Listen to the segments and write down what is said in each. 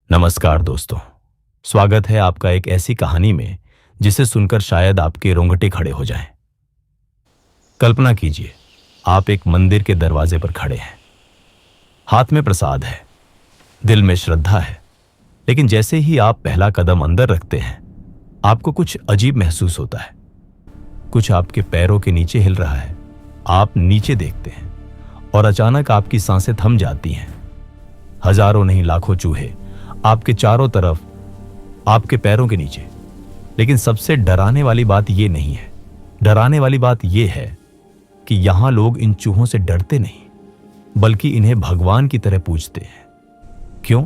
नमस्कार दोस्तों, स्वागत है आपका एक ऐसी कहानी में जिसे सुनकर शायद आपके रोंगटे खड़े हो जाएं। कल्पना कीजिए, आप एक मंदिर के दरवाजे पर खड़े हैं। हाथ में प्रसाद है, दिल में श्रद्धा है, लेकिन जैसे ही आप पहला कदम अंदर रखते हैं, आपको कुछ अजीब महसूस होता है। कुछ आपके पैरों के नीचे हिल रहा है। आप नीचे देखते हैं और अचानक आपकी सांसें थम जाती हैं। हजारों नहीं लाखों चूहे आपके चारों तरफ, आपके पैरों के नीचे। लेकिन सबसे डराने वाली बात यह नहीं है। डराने वाली बात यह है कि यहां लोग इन चूहों से डरते नहीं, बल्कि इन्हें भगवान की तरह पूजते हैं। क्यों?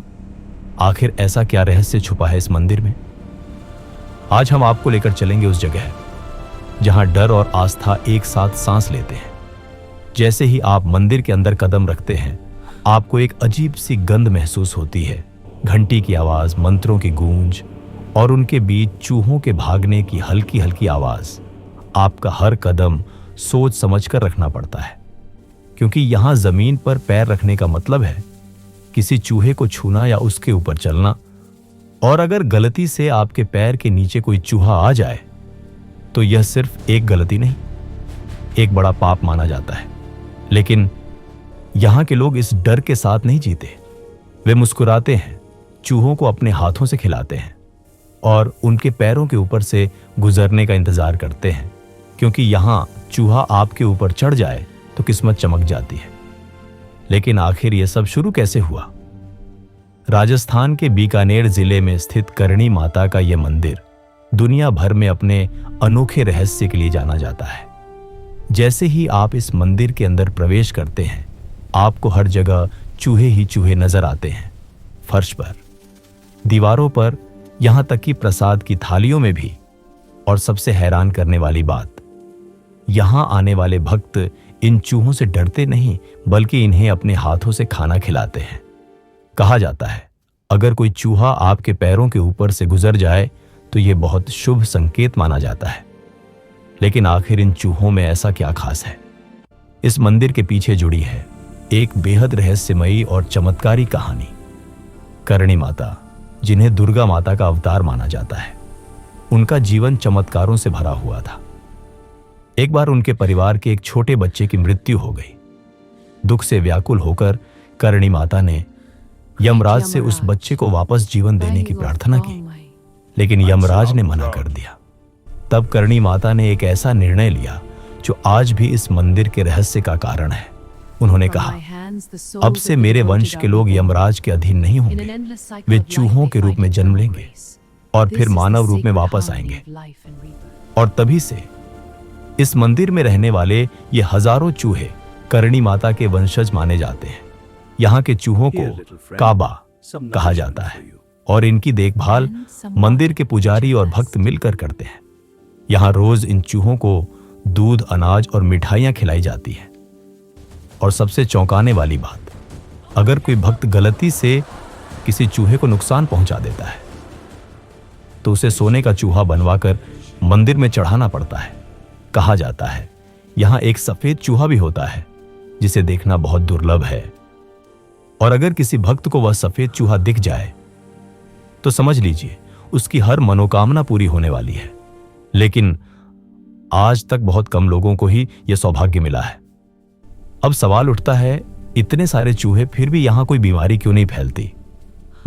आखिर ऐसा क्या रहस्य छुपा है इस मंदिर में? आज हम आपको लेकर चलेंगे उस जगह जहां डर और आस्था एक साथ सांस लेते हैं। जैसे ही आप मंदिर के अंदर कदम रखते हैं, आपको एक अजीब सी गंध महसूस होती है। घंटी की आवाज, मंत्रों की गूंज और उनके बीच चूहों के भागने की हल्की हल्की आवाज। आपका हर कदम सोच समझकर रखना पड़ता है, क्योंकि यहां जमीन पर पैर रखने का मतलब है किसी चूहे को छूना या उसके ऊपर चलना। और अगर गलती से आपके पैर के नीचे कोई चूहा आ जाए तो यह सिर्फ एक गलती नहीं, एक बड़ा पाप माना जाता है। लेकिन यहां के लोग इस डर के साथ नहीं जीते। वे मुस्कुराते हैं, चूहों को अपने हाथों से खिलाते हैं और उनके पैरों के ऊपर से गुजरने का इंतजार करते हैं, क्योंकि यहां चूहा आपके ऊपर चढ़ जाए तो किस्मत चमक जाती है। लेकिन आखिर यह सब शुरू कैसे हुआ? राजस्थान के बीकानेर जिले में स्थित करणी माता का यह मंदिर दुनिया भर में अपने अनोखे रहस्य के लिए जाना जाता है। जैसे ही आप इस मंदिर के अंदर प्रवेश करते हैं, आपको हर जगह चूहे ही चूहे नजर आते हैं। फर्श पर, दीवारों पर, यहां तक कि प्रसाद की थालियों में भी। और सबसे हैरान करने वाली बात, यहां आने वाले भक्त इन चूहों से डरते नहीं, बल्कि इन्हें अपने हाथों से खाना खिलाते हैं। कहा जाता है, अगर कोई चूहा आपके पैरों के ऊपर से गुजर जाए तो यह बहुत शुभ संकेत माना जाता है। लेकिन आखिर इन चूहों में ऐसा क्या खास है? इस मंदिर के पीछे जुड़ी है एक बेहद रहस्यमयी और चमत्कारी कहानी। करणी माता, जिन्हें दुर्गा माता का अवतार माना जाता है, उनका जीवन चमत्कारों से भरा हुआ था। एक बार उनके परिवार के एक छोटे बच्चे की मृत्यु हो गई। दुख से व्याकुल होकर करणी माता ने यमराज से उस बच्चे को वापस जीवन देने की प्रार्थना की, लेकिन यमराज ने मना कर दिया। तब करणी माता ने एक ऐसा निर्णय लिया जो आज भी इस मंदिर के रहस्य का कारण है। उन्होंने कहा, अब से मेरे वंश के लोग यमराज के अधीन नहीं होंगे। वे चूहों के रूप में जन्म लेंगे और फिर मानव रूप में वापस आएंगे। और तभी से इस मंदिर में रहने वाले ये हजारों चूहे करणी माता के वंशज माने जाते हैं। यहाँ के चूहों को काबा कहा जाता है और इनकी देखभाल मंदिर के पुजारी और भक्त मिलकर करते हैं। यहाँ रोज इन चूहों को दूध, अनाज और मिठाइयां खिलाई जाती हैं। और सबसे चौंकाने वाली बात, अगर कोई भक्त गलती से किसी चूहे को नुकसान पहुंचा देता है तो उसे सोने का चूहा बनवाकर मंदिर में चढ़ाना पड़ता है। कहा जाता है यहां एक सफेद चूहा भी होता है जिसे देखना बहुत दुर्लभ है। और अगर किसी भक्त को वह सफेद चूहा दिख जाए तो समझ लीजिए उसकी हर मनोकामना पूरी होने वाली है। लेकिन आज तक बहुत कम लोगों को ही यह सौभाग्य मिला है। अब सवाल उठता है, इतने सारे चूहे, फिर भी यहां कोई बीमारी क्यों नहीं फैलती?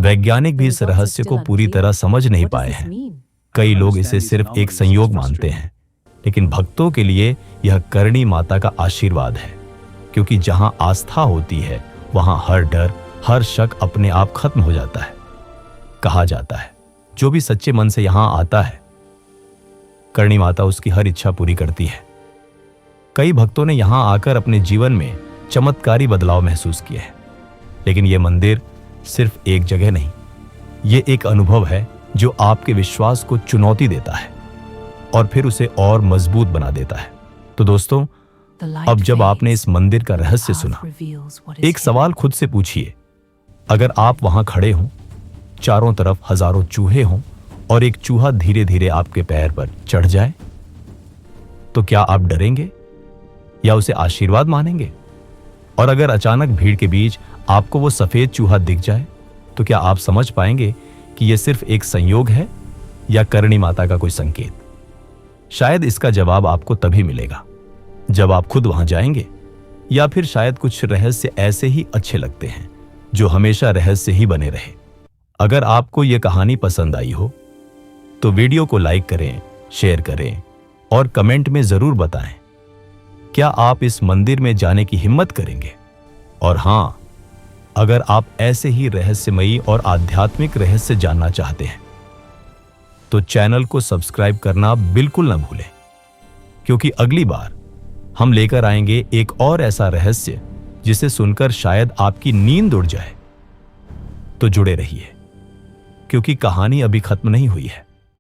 वैज्ञानिक भी इस रहस्य को पूरी तरह समझ नहीं पाए हैं। कई लोग इसे सिर्फ एक संयोग मानते हैं, लेकिन भक्तों के लिए यह करणी माता का आशीर्वाद है, क्योंकि जहां आस्था होती है वहां हर डर, हर शक अपने आप खत्म हो जाता है। कहा जाता है जो भी सच्चे मन से यहां आता है, करणी माता उसकी हर इच्छा पूरी करती है। कई भक्तों ने यहां आकर अपने जीवन में चमत्कारी बदलाव महसूस किए हैं। लेकिन यह मंदिर सिर्फ एक जगह नहीं, यह एक अनुभव है जो आपके विश्वास को चुनौती देता है और फिर उसे और मजबूत बना देता है। तो दोस्तों, अब जब आपने इस मंदिर का रहस्य सुना, एक सवाल खुद से पूछिए, अगर आप वहां खड़े हों, चारों तरफ हजारों चूहे हों और एक चूहा धीरे धीरे आपके पैर पर चढ़ जाए, तो क्या आप डरेंगे या उसे आशीर्वाद मानेंगे? और अगर अचानक भीड़ के बीच आपको वो सफेद चूहा दिख जाए, तो क्या आप समझ पाएंगे कि यह सिर्फ एक संयोग है या करणी माता का कोई संकेत? शायद इसका जवाब आपको तभी मिलेगा जब आप खुद वहां जाएंगे, या फिर शायद कुछ रहस्य ऐसे ही अच्छे लगते हैं जो हमेशा रहस्य ही बने रहे। अगर आपको यह कहानी पसंद आई हो तो वीडियो को लाइक करें, शेयर करें और कमेंट में जरूर बताएं, क्या आप इस मंदिर में जाने की हिम्मत करेंगे? और हां, अगर आप ऐसे ही रहस्यमयी और आध्यात्मिक रहस्य जानना चाहते हैं तो चैनल को सब्सक्राइब करना बिल्कुल न भूलें, क्योंकि अगली बार हम लेकर आएंगे एक और ऐसा रहस्य जिसे सुनकर शायद आपकी नींद उड़ जाए। तो जुड़े रहिए, क्योंकि कहानी अभी खत्म नहीं हुई है।